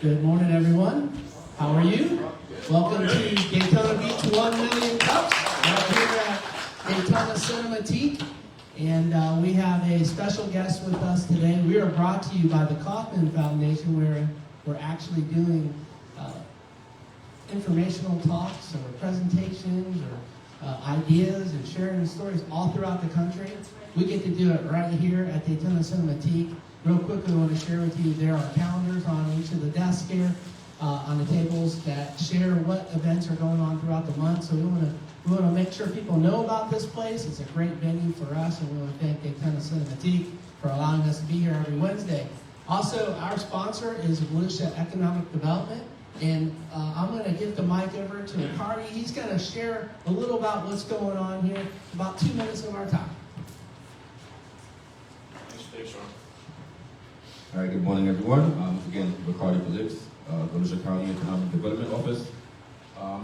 Good morning, everyone. How are you? Welcome to Daytona Beach 1 Million Cups. We're here at Daytona Cinematique, and we have a special guest with us today. We are brought to you by the Kaufman Foundation, where we're actually doing informational talks or presentations or ideas and sharing stories all throughout the country. We get to do it right here at Daytona Cinematique. Real quickly, I want to share with you, there are calendars on each of the desks here, on the tables, that share what events are going on throughout the month. So we want to make sure people know about this place. It's a great venue for us, and we want to thank Daytona Cinematique for allowing us to be here every Wednesday. Also, our sponsor is Volusia Economic Development, and I'm going to give the mic over to Ricardi. He's going to share a little about what's going on here, about 2 minutes of our time. Thanks, Sean. All right, good morning, everyone. Again, Ricardi Phillips, Volusia County Economic Development Office.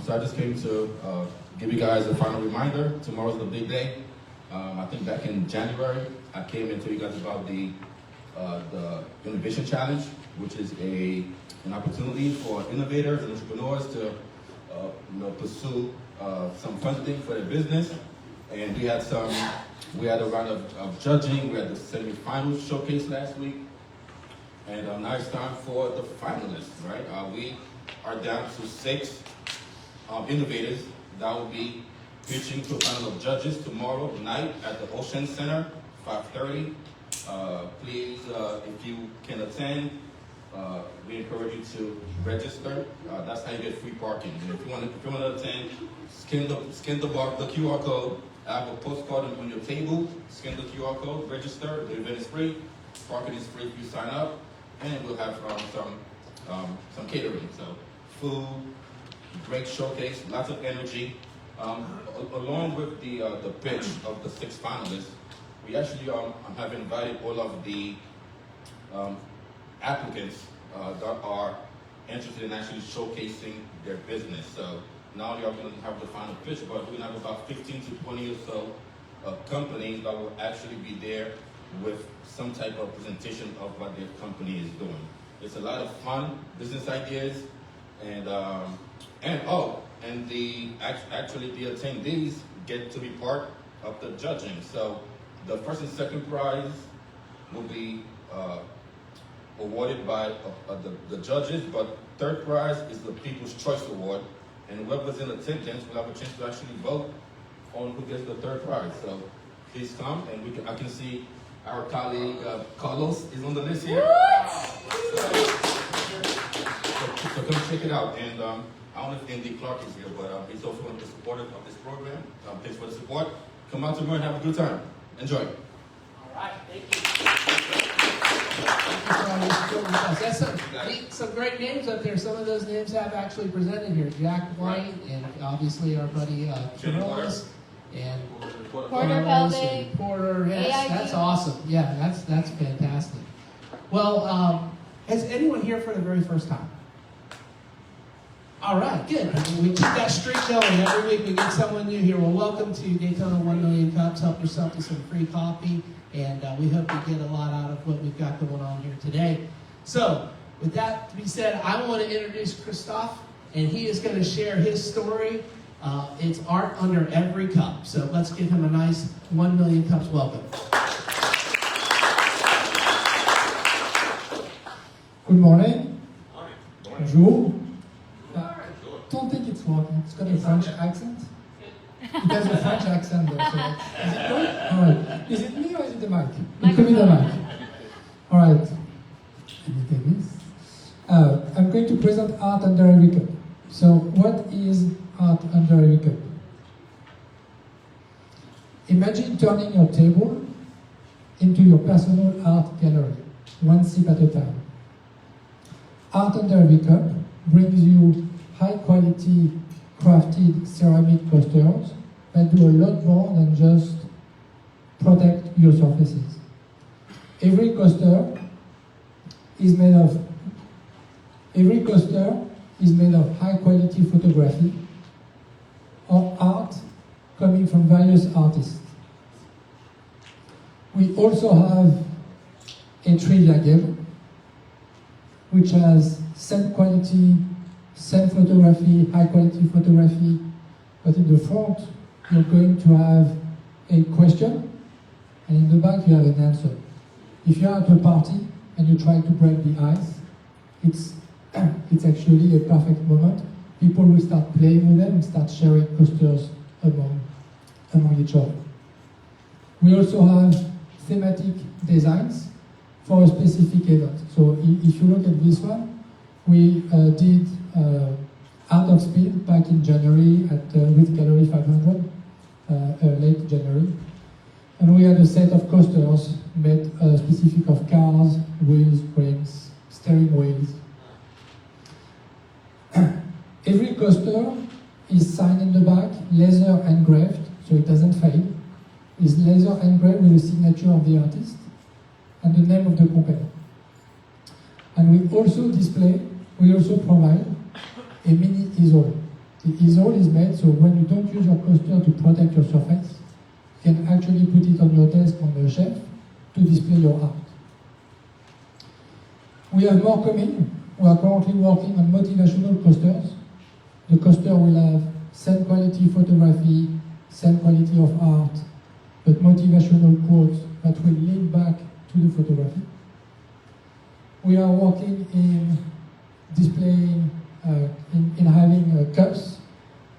So I just came to give you guys a final reminder. Tomorrow's the big day. I think back in January, I came and told you guys about the Innovation Challenge, which is an opportunity for innovators and entrepreneurs to pursue some funding for their business. And we had a round of judging. We had the semi-finals showcase last week. And now it's time for the finalists, right? We are down to 6 innovators that will be pitching to a panel of judges tomorrow night at the Ocean Center, 5:30. Please, if you can attend, we encourage you to register. That's how you get free parking. And if you want to attend, scan the QR code. I have a postcard on your table. Scan the QR code, register. The event is free. Parking is free if you sign up. And we'll have some catering, so food, great showcase, lots of energy. Along with the pitch of the 6 finalists, we actually have invited all of the applicants that are interested in actually showcasing their business. So not only are we going to have the final pitch, but we're going to have about 15 to 20 or so companies that will actually be there with some type of presentation of what their company is doing. It's a lot of fun business ideas, and the attendees get to be part of the judging. So the first and second prize will be awarded by the judges, but third prize is the People's Choice Award, and whoever's in attendance will have a chance to actually vote on who gets the third prize. So please come, and I can see our colleague Carlos is on the list here. So come check it out. And I don't know if Andy Clark is here, but he's also one of the supporters of this program. Thanks for the support. Come out tomorrow and have a good time. Enjoy. All right, thank you. That's some great names up there. Some of those names have actually presented here. Jack White, and obviously our buddy Charles. And Porter Pelvig. Porter, yes, that's awesome. Yeah, that's fantastic. Well, is anyone here for the very first time? All right, good. We keep that streak going. Every week we get someone new here. Well, welcome to Daytona 1 Million Cups. Help yourself to some free coffee, and we hope you get a lot out of what we've got going on here today. So, with that to be said, I want to introduce Christophe, and he is going to share his story. It's art under every cup. So let's give him a nice 1 Million Cups welcome. Good morning. Bonjour. Don't think it's working. It's got a French accent. It has a French accent though, so is it good? All right. Is it me or is it the mic? It could be the mic. All right. Let me take this. I'm going to present art under every cup. So what is art under every cup? Imagine turning your table into your personal art gallery, one sip at a time. Art under every cup brings you high quality crafted ceramic coasters that do a lot more than just protect your surfaces. Every coaster is made of high quality photography or art coming from various artists. We also have a trivia game which has same quality, same photography, high quality photography, but in the front you're going to have a question and in the back you have an answer. If you're at a party and you try to break the ice, it's actually a perfect moment. People will start playing with them and start sharing coasters among each other. We also have thematic designs for a specific event. So if you look at this one, we did Art of Speed back in January at with Gallery 500, late January. And we had a set of coasters made specific of cars, wheels, rims, steering wheels. Every coaster is signed in the back, laser engraved, so it doesn't fade. Is laser engraved with the signature of the artist and the name of the company. And we also provide a mini easel. The easel is made so when you don't use your coaster to protect your surface, you can actually put it on your desk on the shelf to display your art. We have more coming. We are currently working on motivational coasters. The coaster will have same quality photography, same quality of art, but motivational quotes that will link back to the photography. We are working in displaying, in having cups,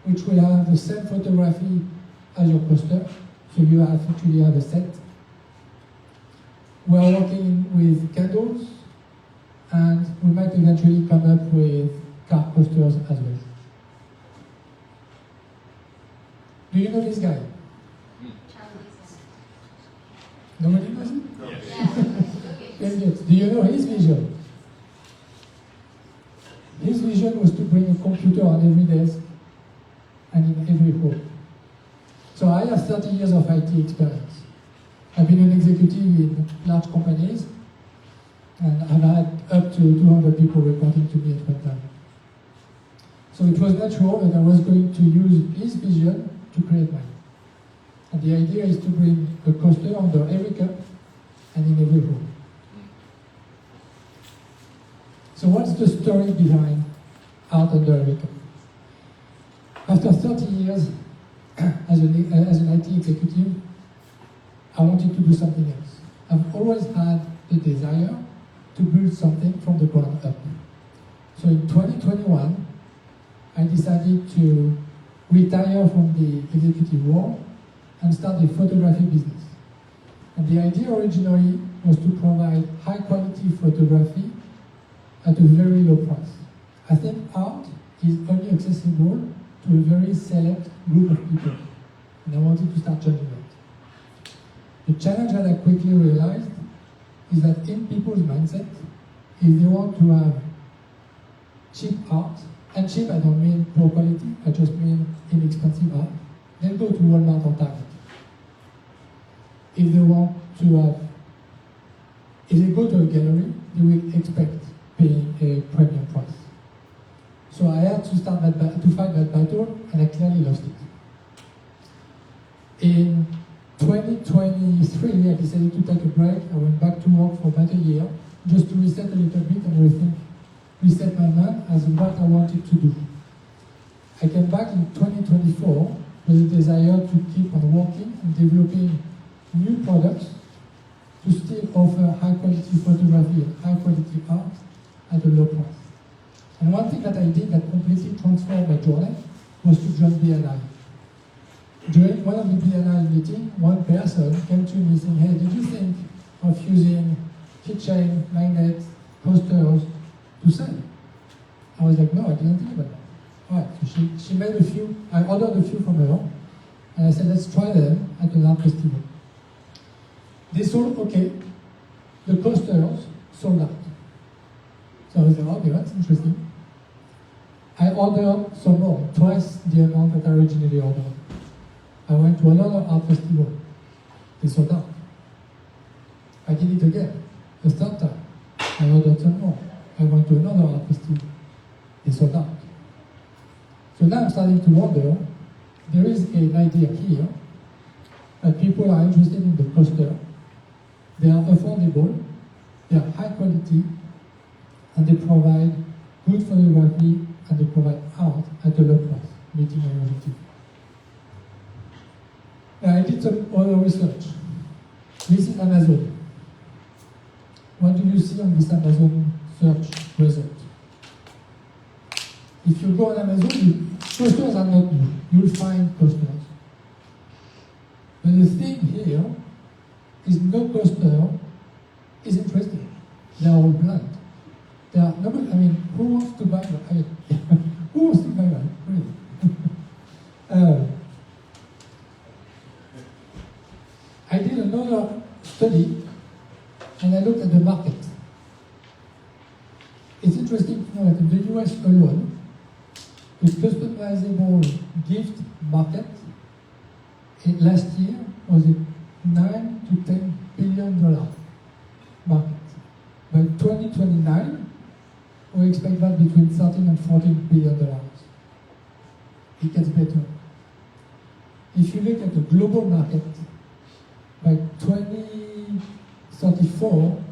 which will have the same photography as your coaster, so you actually have a set. We are working with candles, and we might eventually come up with car coasters as well. Do you know this guy? Nobody knows him? Very good. Do you know his vision? His vision was to bring a computer on every desk and in every home. So I have 30 years of IT experience. I've been an executive in large companies, and I've had up to 200 people reporting to me at one time. So it was natural that I was going to use his vision to create mine. And the idea is to bring a coaster under every cup and in every room. So what's the story behind art under every cup? After 30 years as an IT executive, I wanted to do something else. I've always had the desire to build something from the ground up. So in 2021, I decided to retire from the executive role and start a photography business. And the idea originally was to provide high quality photography at a very low price. I think art is only accessible to a very select group of people. And I wanted to start changing that. The challenge that I quickly realized is that in people's mindset, if they want to have cheap art, and cheap I don't mean poor quality, I just mean inexpensive art, they'll go to Walmart or Target. If they want to have, if they go to a gallery, they will expect paying a premium price. So I had to start to fight that battle, and I clearly lost it. In 2023, I decided to take a break. I went back to work for about a year, just to reset a little bit and rethink, reset my mind as what I wanted to do. I came back in 2024 with a desire to keep on working and developing new products to still offer high quality photography and high quality art at a low price. And one thing that I did that completely transformed my journey was to join BNI. During one of the biennial meetings, one person came to me saying, hey, did you think of using keychain, magnets, posters to sell? I was like, no, I didn't think about that. All right, so she made a few, I ordered a few from her, and I said, let's try them at an art festival. They sold okay, the posters sold out. So I was like, okay, that's interesting. I ordered some more, twice the amount that I originally ordered. I went to another art festival. They sold out. I did it again, the third time. I ordered some more. I went to another art festival. They sold out. So now I'm starting to wonder, there is an idea here that people are interested in the poster. They are affordable, they are high quality, and they provide good photography, and they provide art at a low price, meeting my objective. Now I did some other research. This is Amazon. What do you see on this Amazon search result? If you go on Amazon, posters are not new. You'll find posters. But the thing here is no poster is interesting. They are all bland. They are nobody. I mean, who wants to buy one? I mean, who wants to buy one? Really? I did another study, and I looked at the market. It's interesting to know that in the US alone, the customizable gift market last year was a $9 to $10 billion market. By 2029, we expect that between $13 and $14 billion. It gets better. If you look at the global market, by 2034,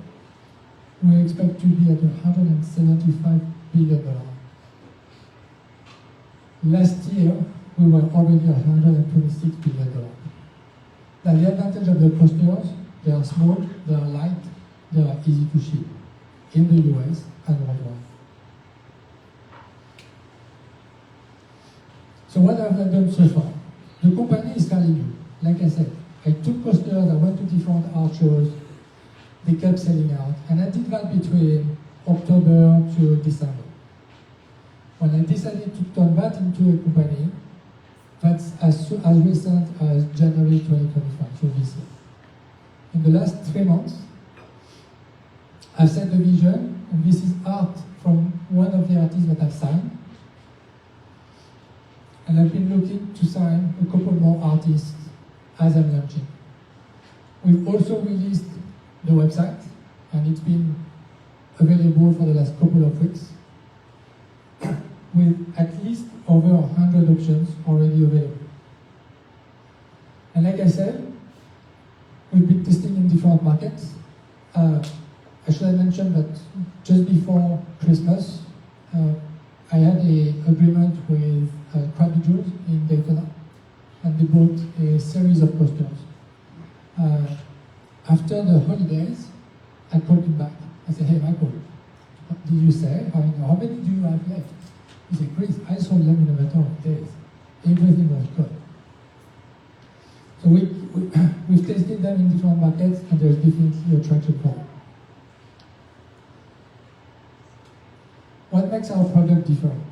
we expect to be at $175 billion. Last year, we were already at $126 billion. Now, the advantage of the posters, they are small, they are light, they are easy to ship in the US and worldwide. So what have I done so far? The company is fairly new. Like I said, I took posters, I went to different art shows, they kept selling out, and I did that between October to December. When I decided to turn that into a company, that's as recent as January 2025, so this year. In the last 3 months, I've set the vision, and this is art from one of the artists that I've signed. And I've been looking to sign a couple more artists as I'm launching. We've also released the website, and it's been available for the last couple of weeks, with at least over 100 options already available. And like I said, we've been testing in different markets. I should have mentioned that just before Christmas, I had an agreement with Krabby Joe's in Daytona, and they bought a series of posters. After the holidays, I called him back. I said, hey, Michael, what did you say? How many do you have left? He said, Chris, I sold them in a matter of days. Everything was good. So we've tested them in different markets, and there's definitely a traction for them. What makes our product different?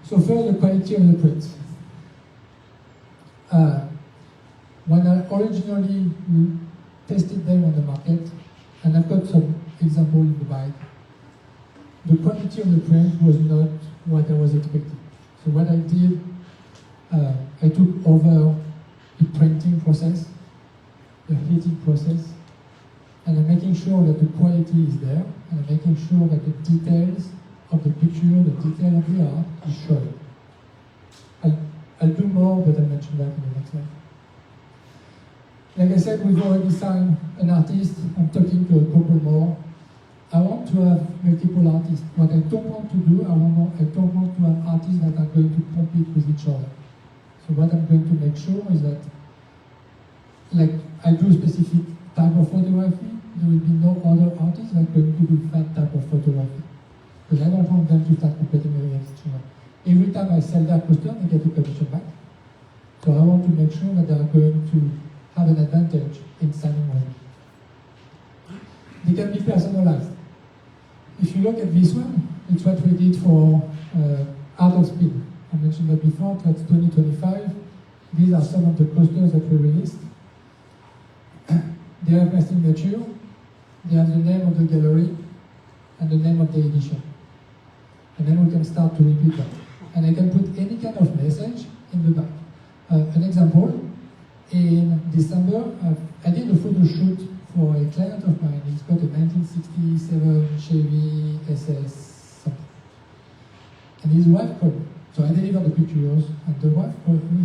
So first, the quality of the print. When I originally tested them on the market, and I've got some example in the bag, the quality of the print was not what I was expecting. So what I did, I took over the printing process, the heating process, and I'm making sure that the quality is there, and I'm making sure that the details of the picture, the detail of the art is showing. I'll do more, but I'll mention that in the next slide. Like I said, we've already signed an artist. I'm talking to a couple more. I want to have multiple artists. What I don't want to do, I don't want to have artists that are going to compete with each other. So what I'm going to make sure is that, like I do a specific type of photography, there will be no other artists that are going to do that type of photography. Because I don't want them to start competing against each other. Every time I sell that poster, I get a commission back. So I want to make sure that they are going to have an advantage in signing on. They can be personalized. If you look at this one, it's what we did for Art of Speed. I mentioned that before, that's 2025. These are some of the coasters that we released. They have my signature, they have the name of the gallery, and the name of the edition. And then we can start to repeat that. And I can put any kind of message in the back. An example, in December, I did a photo shoot for a client of mine. He's got a 1967 Chevy SS something. And his wife called me. So I delivered the pictures, and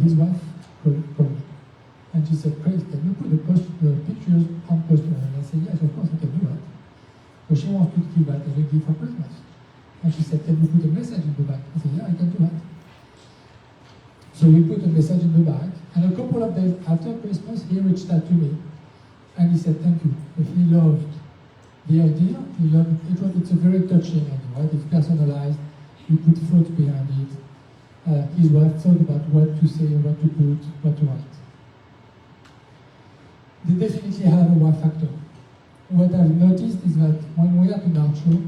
his wife called me. And she said, Chris, can you put the pictures on poster? And I said, yes, of course I can do that. So she wants to give that as a gift for Christmas. And she said, can you put a message in the back? I said, yeah, I can do that. So we put a message in the back, and a couple of days after Christmas, he reached out to me, and he said, thank you. He loved the idea, it's a very touching idea, right? It's personalized, you put thoughts behind it. His wife thought about what to say, what to put, what to write. They definitely have a wow factor. What I've noticed is that when we are in our show,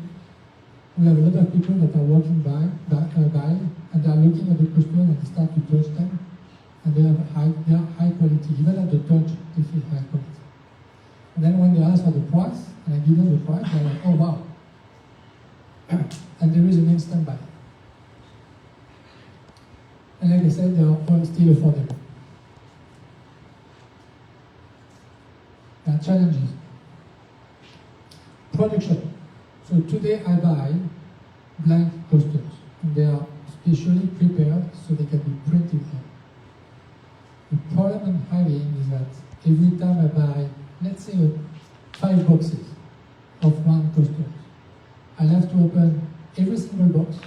we have a lot of people that are walking by and they are looking at the coaster and they start to touch them, and they are high quality. Even at the touch, they feel high quality. And then when they ask for the price, and I give them the price, they're like, oh wow. And there is an instant buy. And like I said, they are all still affordable. There are challenges. Production. So today I buy blank coasters, and they are specially prepared so they can be printed here. The problem I'm having is that every time I buy, let's say, 5 boxes of one coaster, I'll have to open every single box,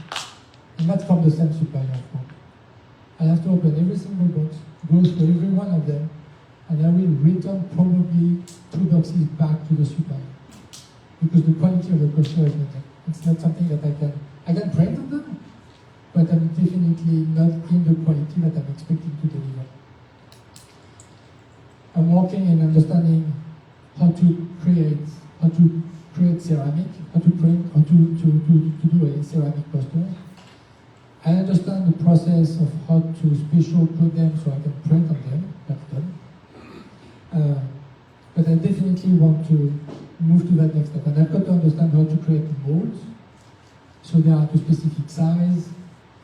and that's from the same supplier, of course. I'll have to open every single box, go through every one of them, and I will return probably 2 boxes back to the supplier. Because the quality of the coaster is not there. It's not something that I can print on them, but I'm definitely not in the quality that I'm expecting to deliver. I'm working in understanding how to create ceramic, how to print, how to do a ceramic coaster. I understand the process of how to special coat them so I can print on them. That's done. But I definitely want to move to that next step. And I've got to understand how to create molds so they are to specific size,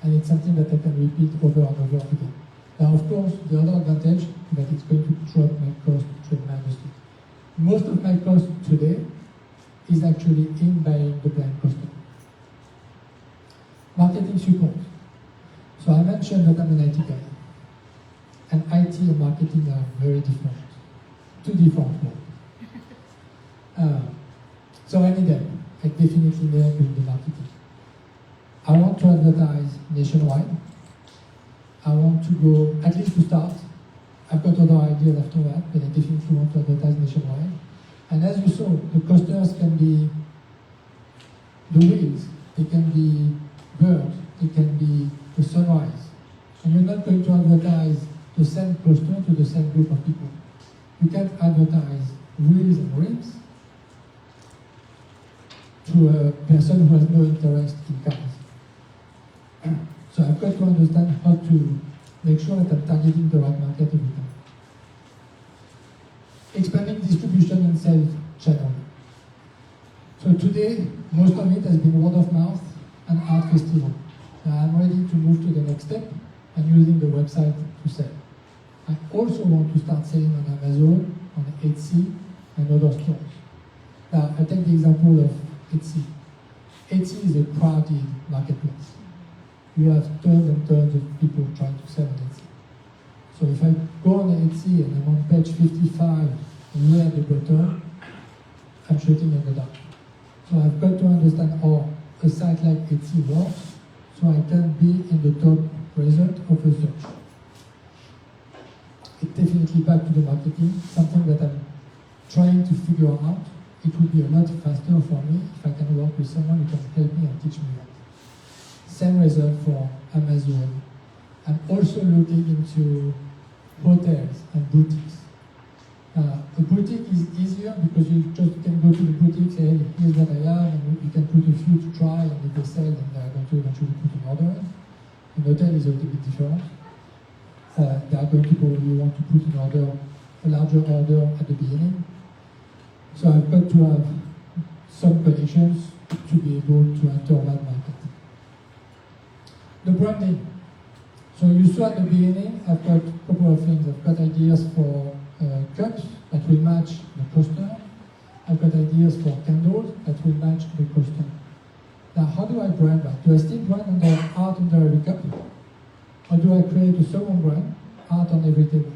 and it's something that I can repeat over and over again. Now, of course, the other advantage is that it's going to drop my cost tremendously. Most of my cost today is actually in buying the blind coaster. Marketing support. So I mentioned that I'm an IT guy. And IT and marketing are very different. 2 different worlds. So I need help. I definitely need help in the marketing. I want to advertise nationwide. I want to go, at least to start. I've got other ideas after that, but I definitely want to advertise nationwide. And as you saw, the coasters can be the wheels, they can be birds, they can be the sunrise. And you're not going to advertise the same coaster to the same group of people. You can't advertise wheels and rims to a person who has no interest in cars. So I've got to understand how to make sure that I'm targeting the right market every time. Expanding distribution and sales channel. So today, most of it has been word of mouth and art festival. Now I'm ready to move to the next step and using the website to sell. I also want to start selling on Amazon, on Etsy, and other stores. Now, I take the example of Etsy. Etsy is a crowded marketplace. You have tons and tons of people trying to sell on Etsy. So if I go on Etsy and I'm on page 55, near the bottom, I'm shooting in the dark. So I've got to understand how a site like Etsy works, so I can be in the top result of a search. It's definitely back to the marketing, something that I'm trying to figure out. It would be a lot faster for me if I can work with someone who can help me and teach me that. Same result for Amazon. I'm also looking into hotels and boutiques. A boutique is easier because you just can go to the boutique, say, hey, here's what I have, and you can put a few to try, and if they sell, then they're going to eventually put an order in. An hotel is a little bit different. They are going to probably want to put an order, a larger order at the beginning. So I've got to have some connections to be able to enter that market. The branding. So you saw at the beginning, I've got a couple of things. I've got ideas for cups that will match the coaster. I've got ideas for candles that will match the coaster. Now, how do I brand that? Do I still brand under art under every cup? Or do I create a second brand, art on every table?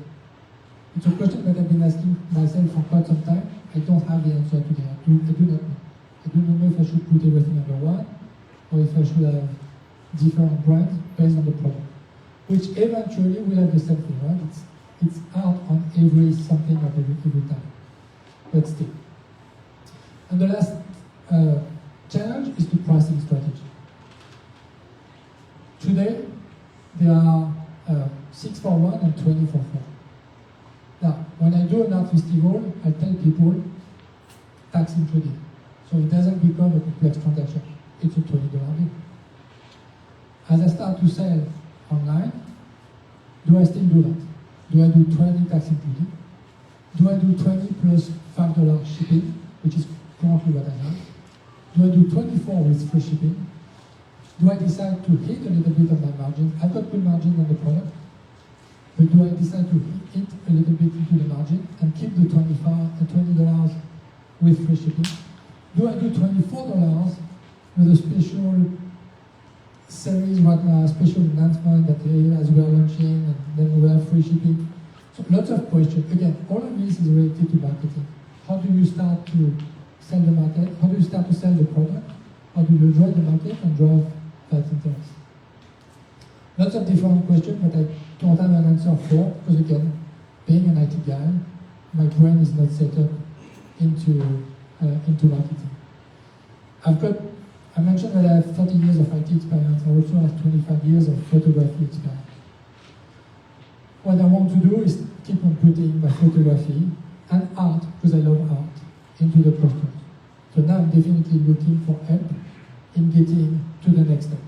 It's a question that I've been asking myself for quite some time. I don't have the answer today. I do not know. I do not know if I should put everything under one, or if I should have different brands based on the product, which eventually will have the same thing, right? It's art on every something at every time, but still. And the last challenge is the pricing strategy. Today, there are 6 for 1 and 20 for 4. Now, when I do an art festival, I tell people tax included, so it doesn't become a complex transaction. It's a $20 bill. As I start to sell online, do I still do that? Do I do 20 tax included? Do I do 20 plus $5 shipping, which is currently what I have? Do I do 24 with free shipping? Do I decide to hit a little bit of my margin? I've got good margin on the product, but do I decide to hit a little bit into the margin and keep the $20 with free shipping? Do I do $24 with a special series right now, a special announcement that as we are launching, and then we have free shipping? So lots of questions. Again, all of this is related to marketing. How do you start to sell the market? How do you start to sell the product? How do you drive the market and drive that interest? Lots of different questions that I don't have an answer for, because again, being an IT guy, my brain is not set up into marketing. I mentioned that I have 30 years of IT experience. I also have 25 years of photography experience. What I want to do is keep on putting my photography and art, because I love art, into the process. So now I'm definitely looking for help in getting to the next step.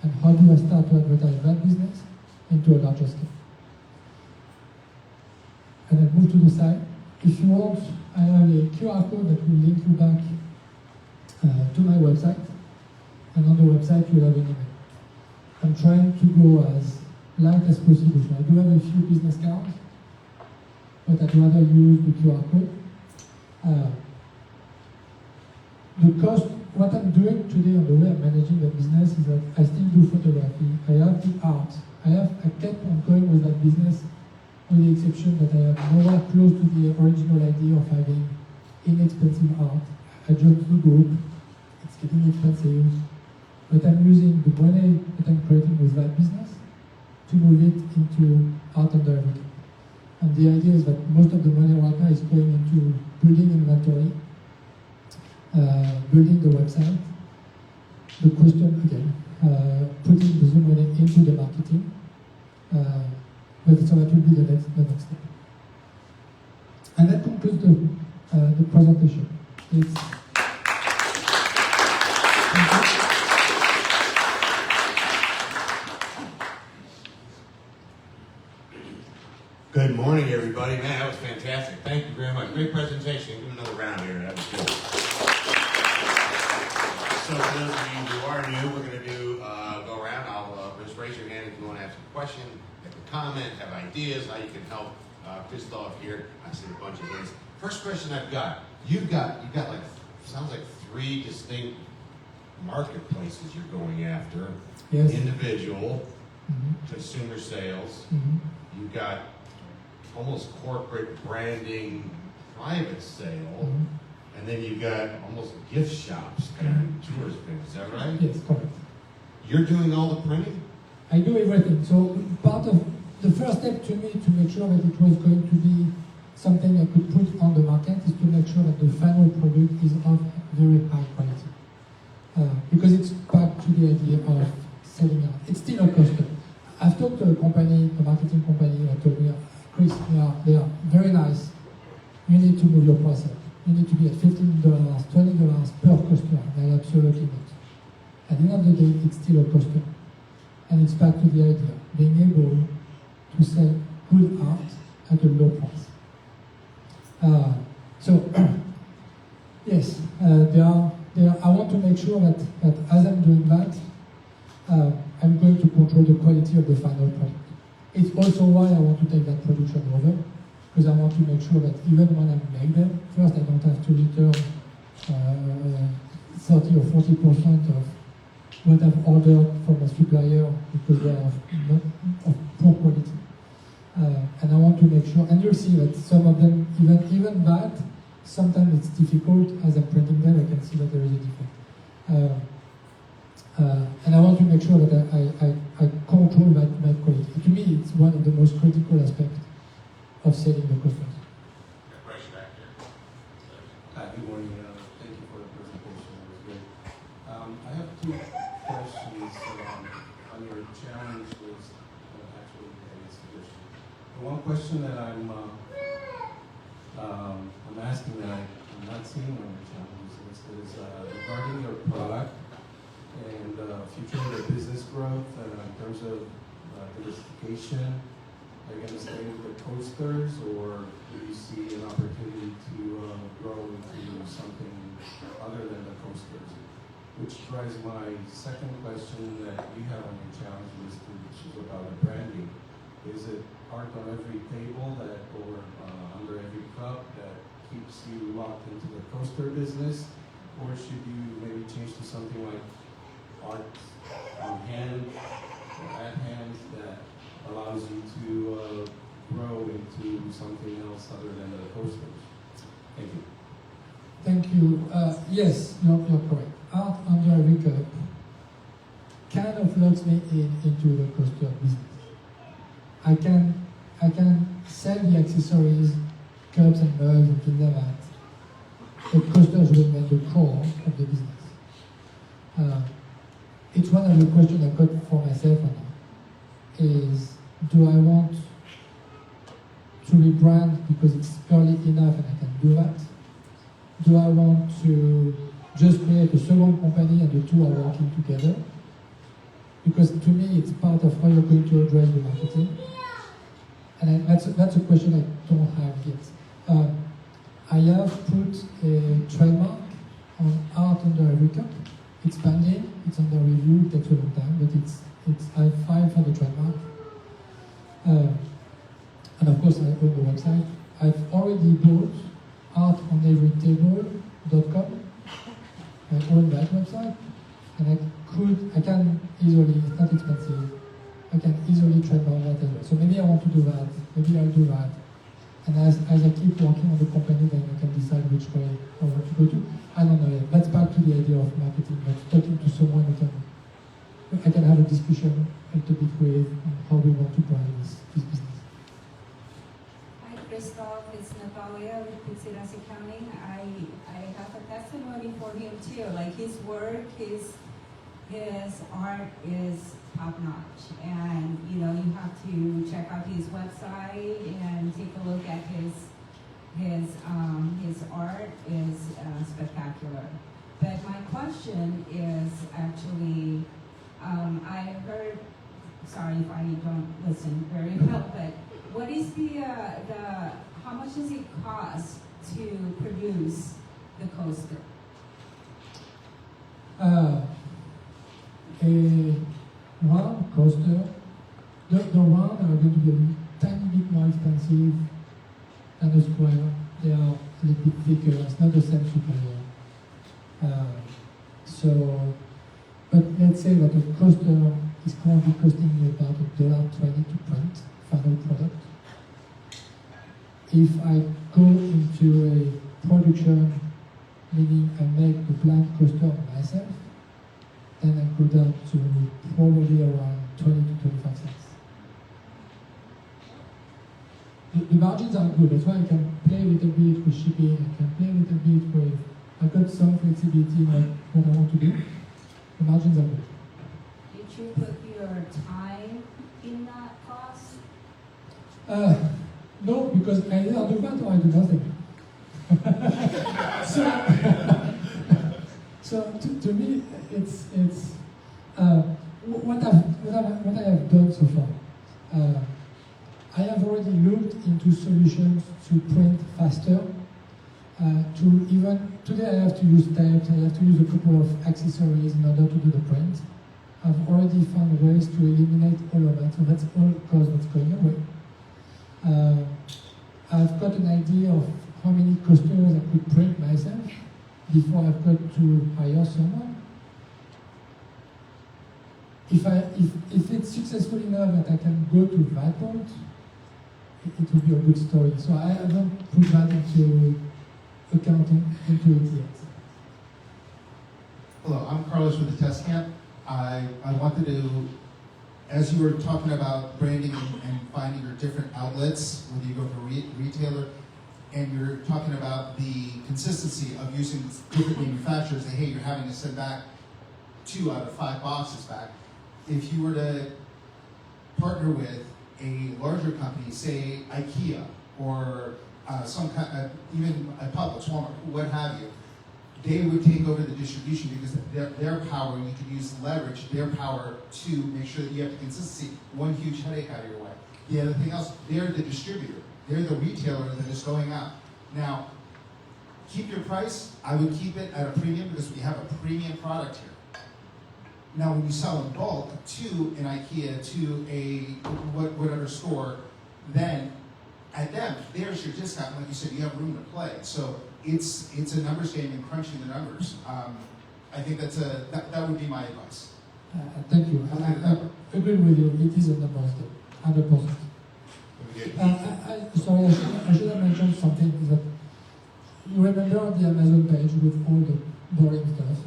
And how do I start to advertise that business into a larger scale? And I move to the side. If you want, I have a QR code that will link you back to my website. And on the website, you'll have an email. I'm trying to go as light as possible. So I do have a few business cards, but I'd rather use the QR code. The cost, what I'm doing today on the way I'm managing the business is that I still do photography. I have the art. I kept on going with that business, with the exception that I am nowhere close to the original idea of having inexpensive art. I joined the group. It's getting expensive. But I'm using the money that I'm creating with that business to move it into art and everything. And the idea is that most of the money right now is going into building inventory, building the website. The question again, putting the money into the marketing. But so that will be the next step. And that concludes the presentation. Good morning, everybody. Man, that was fantastic. Thank you very much. Great presentation. Give another round here. That was good. So for those of you who are new, we're going to do go around. I'll just raise your hand if you want to ask a question, have a comment, have ideas, how you can help Christophe here. I see a bunch of hands. First question I've got. You've got like, sounds like 3 distinct marketplaces you're going after. Yes. Individual, consumer sales. You've got almost corporate branding, private sale, and then you've got almost gift shops and tours things. Is that right? Yes, correct. You're doing all the printing? I do everything. So part of the first step to me to make sure that it was going to be something I could put on the market is to make sure that the final product is of very high quality. Because it's back to the idea of selling art. It's still a custom. I've talked to a company, a marketing company, that told me, Chris, they are very nice. You need to move your price up. You need to be at $15, $20 per customer. They're absolutely not. At the end of the day, it's still a customer. And it's back to the idea, being able to sell good art at a low price. Yes, I want to make sure that as I'm doing that, I'm going to control the quality of the final product. It's also why I want to take that production over, because I want to make sure that even when I make them, first I don't have to return 30 or 40% of what I've ordered from a supplier because they are not of poor quality. And I want to make sure, and you'll see that some of them, even that, sometimes it's difficult as I'm printing them, I can see that there is a defect. And I want to make sure that I control that quality. To me, it's one of the most critical aspects of selling the customers. Question back here. Hi, good morning. Thank you for the presentation. It was great. I have two questions on your challenge list. Actually, I guess suggestion. The one question that I'm asking that I'm not seeing on your challenge list is regarding your product and future of the business growth in terms of diversification. Are you going to stay with the coasters, or do you see an opportunity to grow into something other than the coasters? Which drives my second question that you have on your challenge list, which is about the branding. Is it art on every table or under every cup that keeps you locked into the coaster business, or should you maybe change to something like art on hand or at hand that allows you to grow into something else other than the coasters? Thank you. Thank you. Yes, you're correct. Art under every cup kind of locks me into the coaster business. I can sell the accessories, cups and mugs and things like that. The coasters remain the core of the business. It's one of the questions I've got for myself now, is do I want to rebrand because it's early enough and I can do that? Do I want to just create a second company and the two are working together? Because to me, it's part of how you're going to address the marketing. And that's a question I don't have yet. I have put a trademark on art under every cup. It's pending, it's under review, it takes a long time, but I filed for the trademark. And of course I own the website. I've already bought artoneverytable.com. I own that website, and I can easily, it's not expensive, I can easily trademark that as well. So maybe I want to do that, maybe I'll do that. And as I keep working on the company, then I can decide which way I want to go to. I don't know yet. That's back to the idea of marketing, but talking to someone I can have a discussion a little bit with on how we want to brand this business. Hi, Christophe. It's Natalia with Pixiras Accounting. I have a testimony for him too. Like his work, his art is top notch, and you have to check out his website and take a look at his art is spectacular. But my question is actually, I heard. Sorry if I don't listen very well, but what is how much does it cost to produce the coaster? A round coaster, the round are going to be a tiny bit more expensive than a square. They are a little bit thicker. It's not the same supplier. But let's say that a coaster is currently costing me about $1.20 to print final product. If I go into a production, meaning I make the blank coaster myself, then I go down to probably around 20 to 25 cents. The margins are good, that's why I can play a little bit with shipping, I can play a little bit with, I've got some flexibility like what I want to do. The margins are good. Did you put your time in that cost? No, because I either do that or I do nothing. so to me, it's what I have done so far. I have already looked into solutions to print faster. To even today, I have to use tapes. I have to use a couple of accessories in order to do the print. I've already found ways to eliminate all of that, so that's all cost that's going away. I've got an idea of how many coasters I could print myself before I've got to hire someone. If it's successful enough that I can go to that point, it will be a good story. So I haven't put that into accounting into it yet. Hello, I'm Carlos with the Test Camp. I wanted to, as you were talking about branding and finding your different outlets, whether you go to a retailer, and you're talking about the consistency of using different manufacturers, that hey, you're having to send back 2 out of 5 boxes back. If you were to partner with a larger company, say IKEA or some kind of, even a Publix, Walmart, what have you, they would take over the distribution because their power, you could use leverage their power to make sure that you have the consistency, one huge headache out of your way. The other thing else, they're the distributor. They're the retailer that is going out. Now, keep your price. I would keep it at a premium because we have a premium product here. Now, when you sell in bulk to an IKEA, to a whatever store, then at them, there's your discount. Like you said, you have room to play. So it's a numbers game and crunching the numbers. I think that would be my advice. Thank you. I agree with you. It is a numbers game, 100%. Sorry, I should have mentioned something. Is that you remember the Amazon page with all the boring stuff?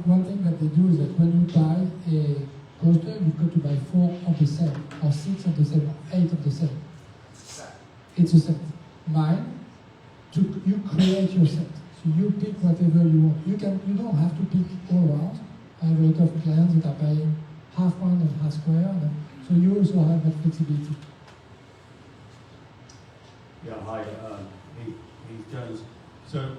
One thing that they do is that when you buy a coaster, you've got to buy 4 of the same, or 6 of the same, or 8 of the same. It's a set. Mine, you create your set. So you pick whatever you want. You don't have to pick all around. I have a lot of clients that are buying half round and half square, so you also have that flexibility. Yeah, hi, Heath Jones. So,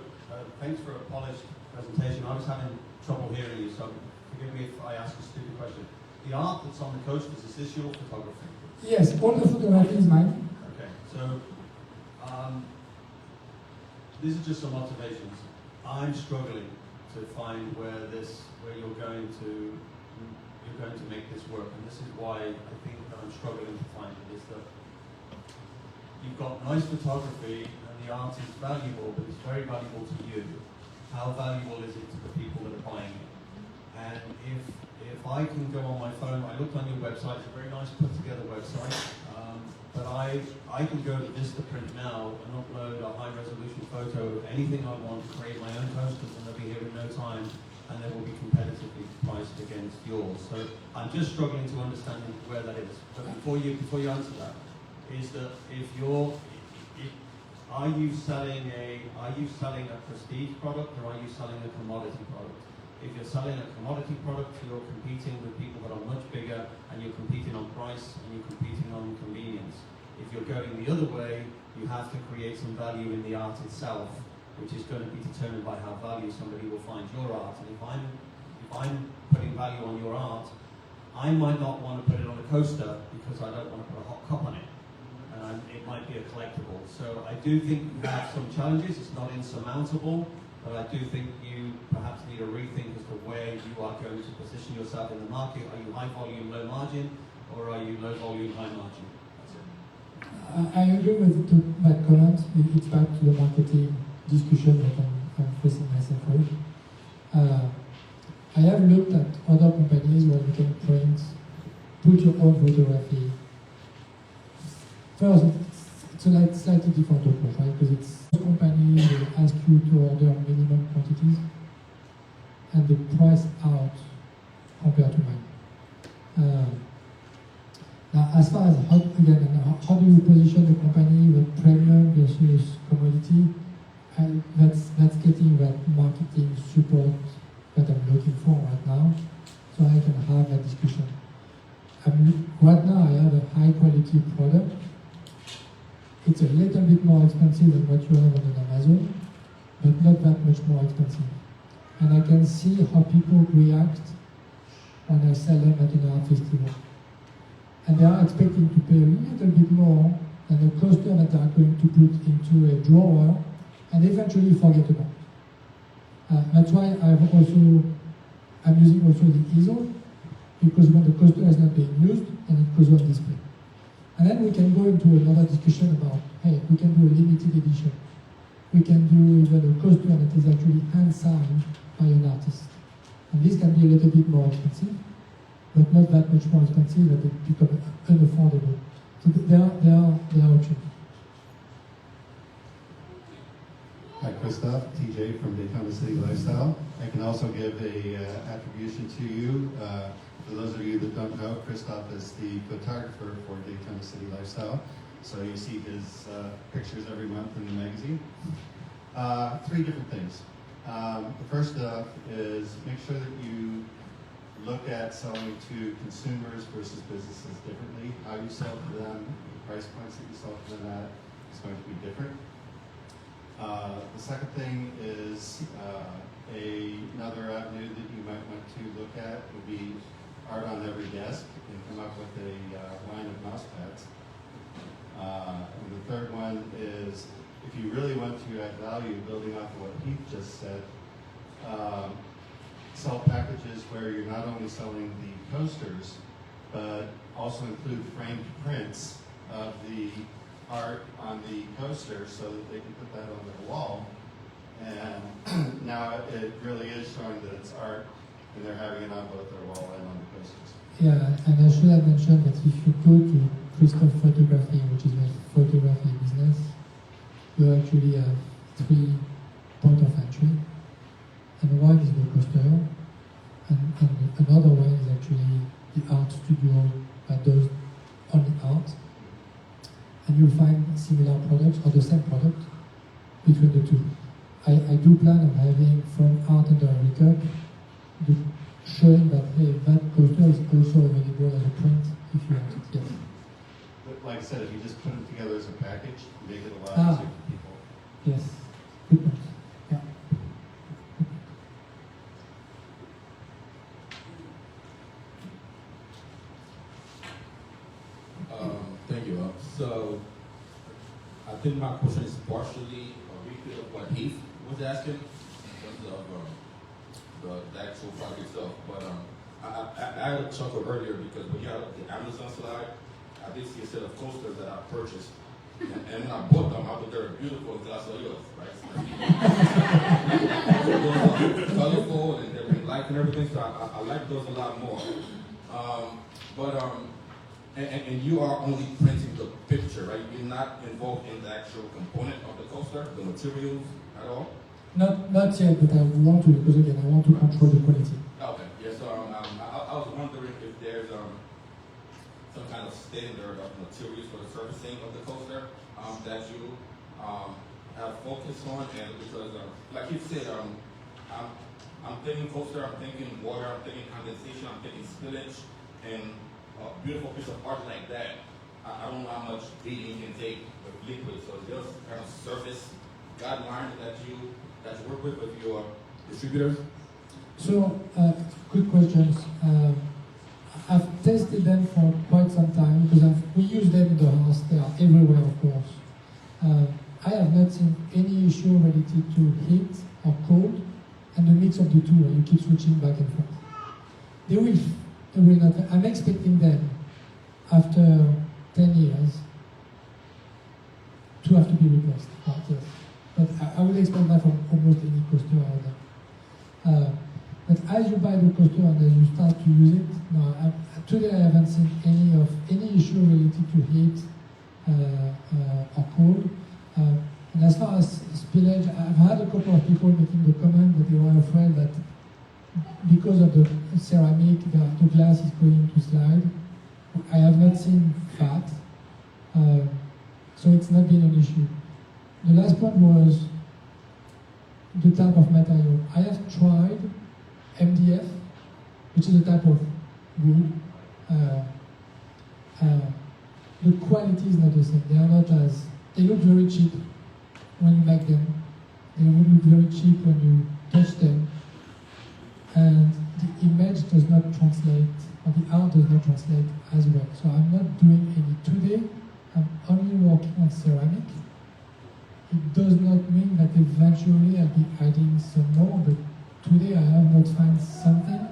thanks for a polished presentation. I was having trouble hearing you, so forgive me if I ask a stupid question. The art that's on the coasters, is this your photography? Yes, all the photography is mine. Okay, so these are just some observations. I'm struggling to find where you're going to make this work, and this is why I think that I'm struggling to find it. Is that you've got nice photography and the art is valuable, but it's very valuable to you. How valuable is it to the people that are buying it? And if I can go on my phone, I looked on your website, it's a very nice put together website, but I can go to Vistaprint now and upload a high resolution photo of anything I want, create my own posters, and they'll be here in no time, and they will be competitively priced against yours. So I'm just struggling to understand where that is. But before you answer that, is that are you selling a prestige product or are you selling a commodity product? If you're selling a commodity product, you're competing with people that are much bigger, and you're competing on price and you're competing on convenience. If you're going the other way, you have to create some value in the art itself, which is going to be determined by how value somebody will find your art. And if I'm putting value on your art, I might not want to put it on a coaster because I don't want to put a hot cup on it. It might be a collectible. So I do think you have some challenges. It's not insurmountable, but I do think you perhaps need a rethink as to where you are going to position yourself in the market. Are you high volume, low margin, or are you low volume, high margin? That's it. I agree with that comment. It's back to the marketing discussion that I'm facing myself with. I have looked at other companies where you can print, put your own photography. First, it's a slightly different approach, right? Because it's companies will ask you to order minimum quantities, and they price out compared to mine. Now, as far as how do you position the company with premium versus commodity, and that's getting that marketing support that I'm looking for right now, so I can have that discussion. Right now, I have a high quality product. It's a little bit more expensive than what you have on an Amazon, but not that much more expensive. And I can see how people react when I sell them at an art festival. And they are expecting to pay a little bit more than a coaster that they are going to put into a drawer and eventually forget about. That's why I'm using also the easel, because when the coaster is not being used, and it goes on display. And then we can go into another discussion about, hey, we can do a limited edition. We can do even a coaster that is actually hand-signed by an artist. And this can be a little bit more expensive, but not that much more expensive that it becomes unaffordable. So there are options. Hi, Christophe, TJ from Daytona City Lifestyle. I can also give a attribution to you. For those of you that don't know, Christophe is the photographer for Daytona City Lifestyle. So you see his pictures every month in the magazine. Three different things. The first is make sure that you look at selling to consumers versus businesses differently. How you sell to them, the price points that you sell to them at is going to be different. The second thing is another avenue that you might want to look at would be art on every desk and come up with a line of mouse pads. And the third one is if you really want to add value, building off of what Heath just said, sell packages where you're not only selling the coasters, but also include framed prints of the art on the coaster so that they can put that on their wall. And now it really is showing that it's art, and they're having it on both their wall and on the coasters. Yeah, and I should have mentioned that if you go to Christophe Photography, which is my photography business, you actually have 3 points of entry. And one is the coaster, and another one is actually the art studio that does only art. And you'll find similar products or the same product between the two. I do plan on having from art under a cup, showing that, hey, that coaster is also available as a print if you want it, yes. But like I said, if you just put them together as a package, make it a lot easier for people. Yes, good point. Yeah. Thank you. So I think my question is partially a repeat of what Heath was asking in terms of the actual project itself. But I had a chuckle earlier because when you had the Amazon slide, I did see a set of coasters that I purchased. And when I bought them, I thought they were beautiful until I saw yours, right? Those are colorful and they're in light and everything, so I like those a lot more. And you are only printing the picture, right? You're not involved in the actual component of the coaster, the materials at all? Not yet, but I want to, because again, I want to control the quality. Okay, yeah, so I was wondering if there's some kind of standard of materials for the surfacing of the coaster that you have focused on, and because, like you said, I'm thinking coaster, I'm thinking water, I'm thinking condensation, I'm thinking spillage, and a beautiful piece of art like that, I don't know how much beating you can take with liquid, so just kind of surface guidelines that you work with your distributors? So, good questions. I've tested them for quite some time because we use them in the house. They are everywhere, of course. I have not seen any issue related to heat or cold and the mix of the two where you keep switching back and forth. They will not. I'm expecting them after 10 years to have to be replaced. Right, yes. But I would expect that from almost any coaster out there. But as you buy the coaster and as you start to use it, no, today I haven't seen any issue related to heat or cold. And as far as spillage, I've had a couple of people making the comment that they were afraid that because of the ceramic, the glass is going to slide. I have not seen that, so it's not been an issue. The last point was the type of material. I have tried MDF, which is a type of wood. The quality is not the same. They are not as they look very cheap when you make them. They look very cheap when you touch them. And the image does not translate, or the art does not translate as well. So I'm not doing any today. I'm only working on ceramic. It does not mean that eventually I'll be adding some more, but today I have not found something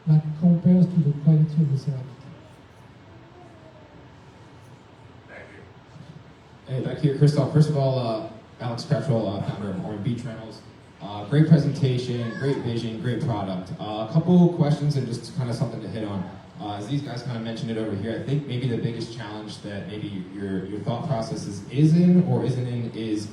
that compares to the quality of the ceramic. Thank you. Hey, back here, Christophe. First of all, Alex Petrol, founder of R&B Channels. Great presentation, great vision, great product. A couple questions and just kind of something to hit on. As these guys kind of mentioned it over here, I think maybe the biggest challenge that maybe your thought process is in or isn't in is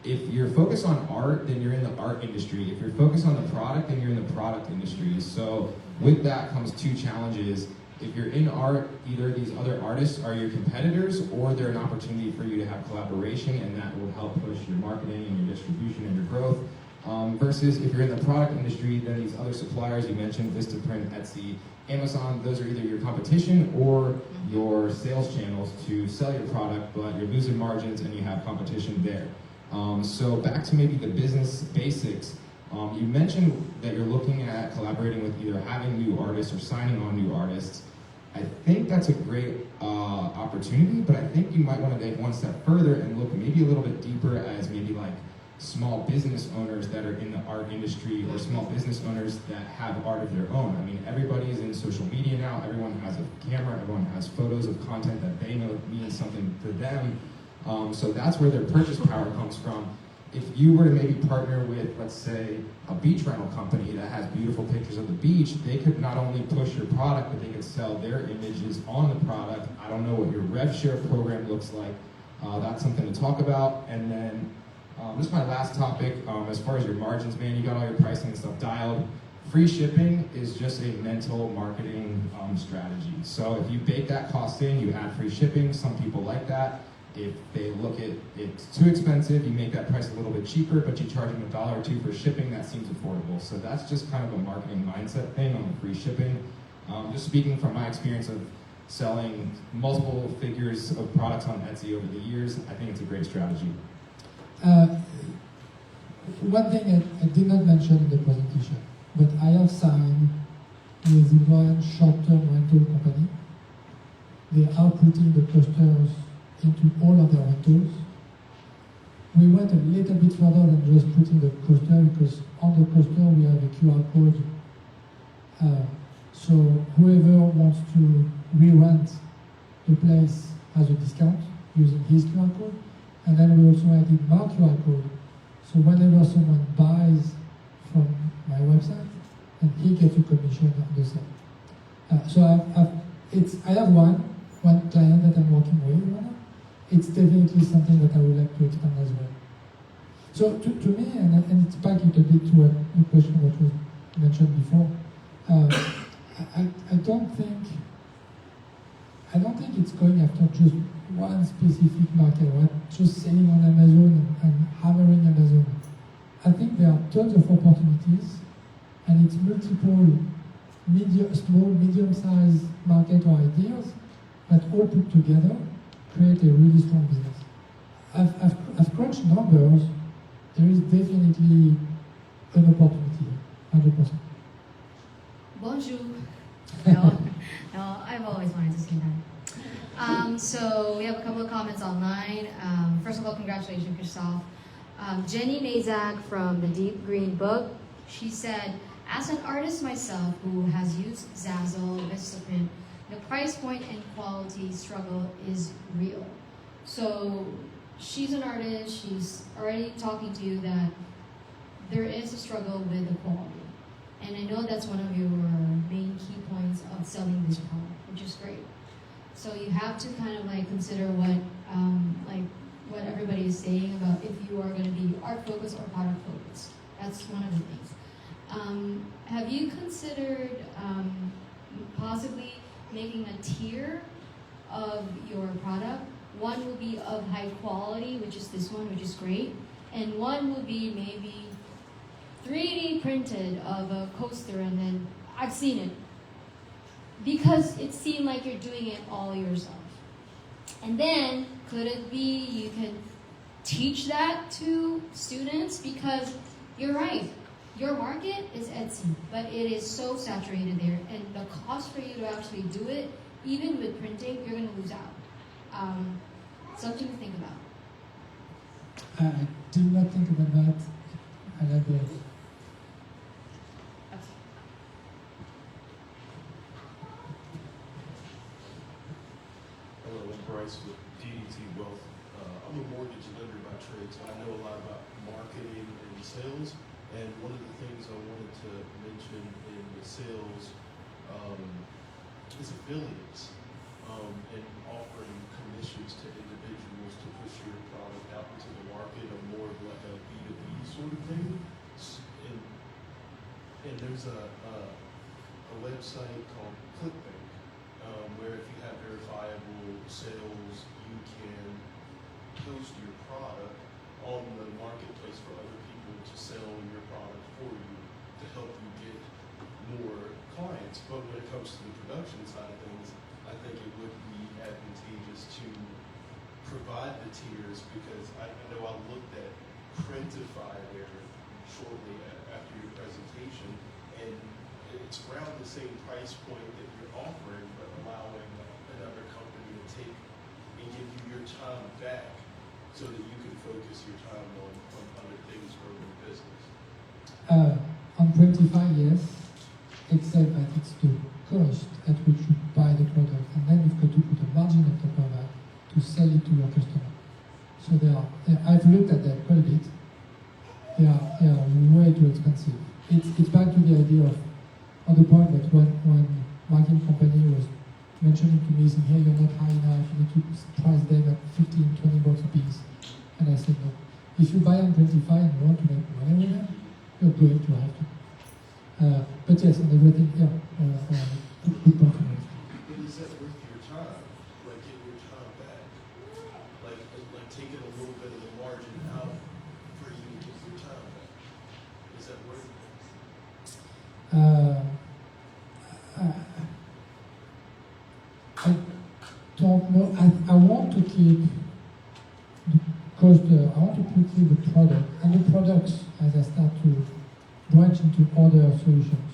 if you're focused on art, then you're in the art industry. If you're focused on the product, then you're in the product industry. So with that comes two challenges. If you're in art, either these other artists are your competitors or they're an opportunity for you to have collaboration, and that will help push your marketing and your distribution and your growth. Versus if you're in the product industry, then these other suppliers you mentioned, Vistaprint, Etsy, Amazon, those are either your competition or your sales channels to sell your product, but you're losing margins and you have competition there. So back to maybe the business basics. You mentioned that you're looking at collaborating with either having new artists or signing on new artists. I think that's a great opportunity, but I think you might want to take one step further and look maybe a little bit deeper as maybe like small business owners that are in the art industry or small business owners that have art of their own. I mean, everybody's in social media now. Everyone has a camera. Everyone has photos of content that they know means something to them. So that's where their purchase power comes from. If you were to maybe partner with, let's say, a beach rental company that has beautiful pictures of the beach, they could not only push your product, but they could sell their images on the product. I don't know what your rev share program looks like. That's something to talk about. And then this is my last topic. As far as your margins, man, you got all your pricing and stuff dialed. Free shipping is just a mental marketing strategy. So if you bake that cost in, you add free shipping. Some people like that. If they look at it's too expensive, you make that price a little bit cheaper, but you charge them $1 or $2 for shipping. That seems affordable. So that's just kind of a marketing mindset thing on the free shipping. Just speaking from my experience of selling multiple figures of products on Etsy over the years, I think it's a great strategy. One thing I did not mention in the presentation, but I have signed with one short-term rental company. They are putting the posters into all of their rentals. We went a little bit further than just putting the poster because on the poster we have a QR code. So whoever wants to re-rent the place has a discount using his QR code. And then we also added my QR code. So whenever someone buys from my website, and he gets a commission on the sale. So I have one client that I'm working with right now. It's definitely something that I would like to expand as well. So to me, and it's back a little bit to a question that was mentioned before, I don't think it's going after just one specific market, right? Just selling on Amazon and hammering Amazon. I think there are tons of opportunities, and it's multiple small, medium-sized market or ideas that all put together create a really strong business. I've crunched numbers. There is definitely an opportunity, 100%. Bonjour. No, I've always wanted to say that. So we have a couple of comments online. First of all, congratulations, Christophe. Jenny Nazak from the Deep Green Book, she said, as an artist myself who has used Zazzle, Vistaprint, the price point and quality struggle is real. So she's an artist, she's already talking to you that there is a struggle with the quality. And I know that's one of your main key points of selling this product, which is great. So you have to kind of like consider what everybody is saying about if you are going to be art focused or product focused. That's one of the things. Have you considered possibly making a tier of your product? One will be of high quality, which is this one, which is great, and one will be maybe 3D printed of a coaster, and then I've seen it because it seemed like you're doing it all yourself. And then Could it be you can teach that to students? Because you're right, your market is Etsy, but it is so saturated there, and the cost for you to actually do it, even with printing, you're going to lose out. Something to think about. I did not think about that. I like that. Hello, I'm Bryce with DDT Wealth. I'm a mortgage lender by trade, so I know a lot about marketing and sales. And one of the things I wanted to mention in the sales is affiliates and offering commissions to individuals to push your product out into the market, or more of like a B2B sort of thing. And there's a website called ClickBank, where if you have verifiable sales, you can post your product on the marketplace for other people to sell your product for you to help you get more clients. But when it comes to the production side of things, I think it would be advantageous to provide the tiers, because I know I looked at Printify there shortly after your presentation, and it's around the same price point that you're offering, but allowing another company to take and give you your time back so that you can focus your time on other things growing your business. On Printify, yes, except that it's the cost at which you buy the product, and then you've got to put a margin on top of that to sell it to your customer. So I've looked at that quite a bit. They are way too expensive. It's back to the idea of, on the point that one marketing company was mentioning to me, saying, hey, you're not high enough, you need to price them at $15-20 a piece. And I said, no. If you buy on Printify and you want to make money with them, you're going to have to. But yes, on everything, yeah, good point to make. But is that worth your time? Like getting your time back? Like taking a little bit of the margin out for you to get your time back? Is that worth it? I don't know. I want to keep the cost. I want to keep the product and the products as I start to branch into other solutions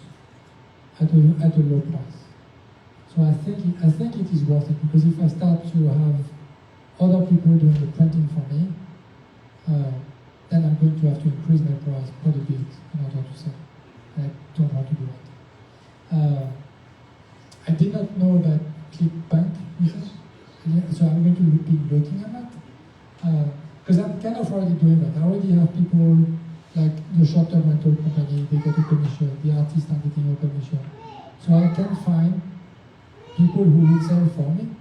at a low price. So I think it is worth it, because if I start to have other people doing the printing for me, then I'm going to have to increase my price quite a bit in order to sell. I don't want to do that. I did not know about ClickBank. So I'm going to be looking at that. Because I'm kind of already doing that. I already have people like the short-term rental company, they get a commission, the artists are getting a commission. So I can find people who will sell for me,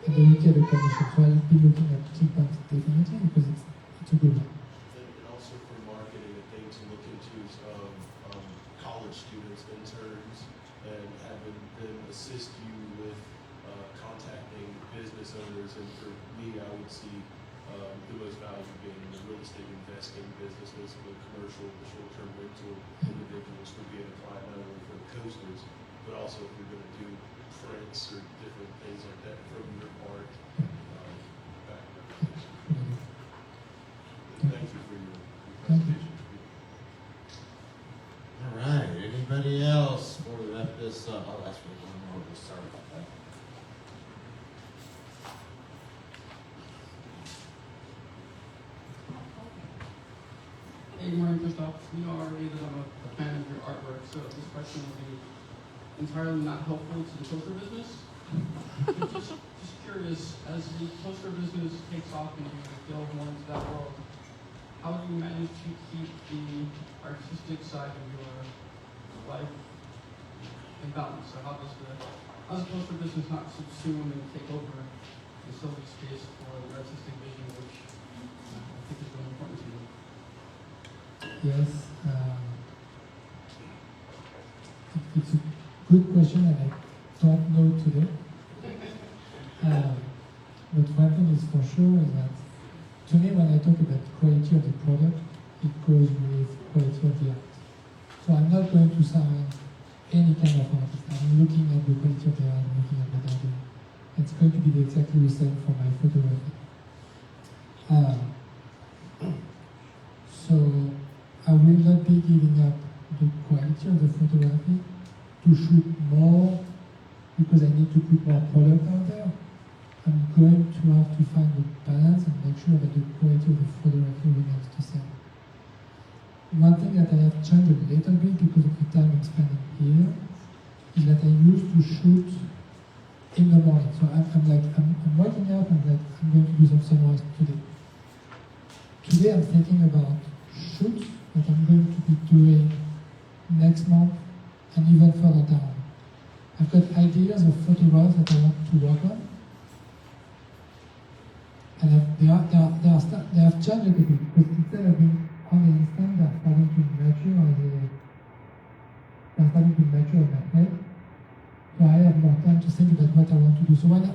and they will get a commission. So I'll be looking at ClickBank definitely, because it's a good one. And also for marketing, a thing to look into is college students, interns, and having them assist you with contacting business owners. And for me, I would see the most value being in the real estate investing businesses, the commercial, the short-term rental individuals would be a client not only for the coasters, but also if you're going to do prints or different things like that from your art. Thank you for your presentation. All right, anybody else before we wrap this up? Oh, that's really one more. Sorry about that. Hey, good morning, Christophe. You know already that I'm a fan of your artwork, so this question will be entirely not helpful to the poster business. just curious, as the poster business takes off and you delve more into that world, how do you manage to keep the artistic side of your life in balance? So how does the poster business not subsume and take over and still be space for the artistic vision, which I think is really important to you? Yes, it's a good question, and I don't know today. But one thing is for sure is that, to me, when I talk about quality of the product, it goes with quality of the art. So I'm not going to sign any kind of artist. I'm looking at the quality of the art, I'm looking at what they're doing. It's going to be exactly the same for my photography. So I will not be giving up the quality of the photography to shoot more because I need to put more product out there. I'm going to have to find the balance and make sure that the quality of the photography remains the same. One thing that I have changed a little bit because of the time I'm spending here is that I used to shoot in the morning. So I'm waking up and I'm going to do some sunrise today. Today I'm thinking about shoots that I'm going to be doing next month and even further down. I've got ideas of photographs that I want to work on. And they have changed a bit because instead of being on the instant, they're starting to mature in my head. So I have more time to think about what I want to do. So when I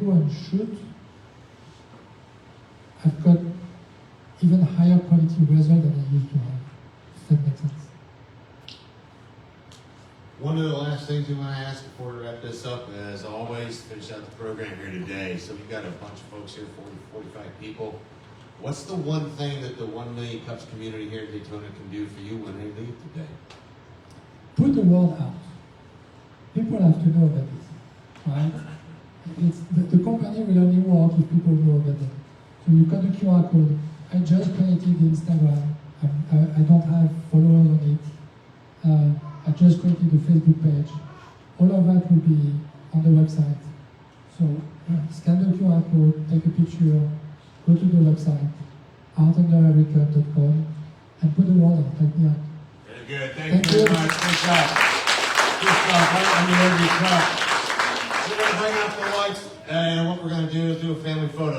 go and shoot, I've got even higher quality result than I used to have. If that makes sense. One of the last things we want to ask before we wrap this up, as always, finish out the program here today. So we've got a bunch of folks here, 40, 45 people. What's the one thing that the 1 Million Cups community here in Daytona can do for you when they leave today? Put the word out. People have to know about this, right? The company will only work if people know about it. So you've got the QR code. I just created the Instagram. I don't have followers on it. I just created the Facebook page. All of that will be on the website. So scan the QR code, take a picture, go to the website, artunderaricup.com, and put the word out, like me out. Very good. Thank you very much. Good job. Christophe, right under every cup. So we're going to bring out the lights, and what we're going to do is do a family photo.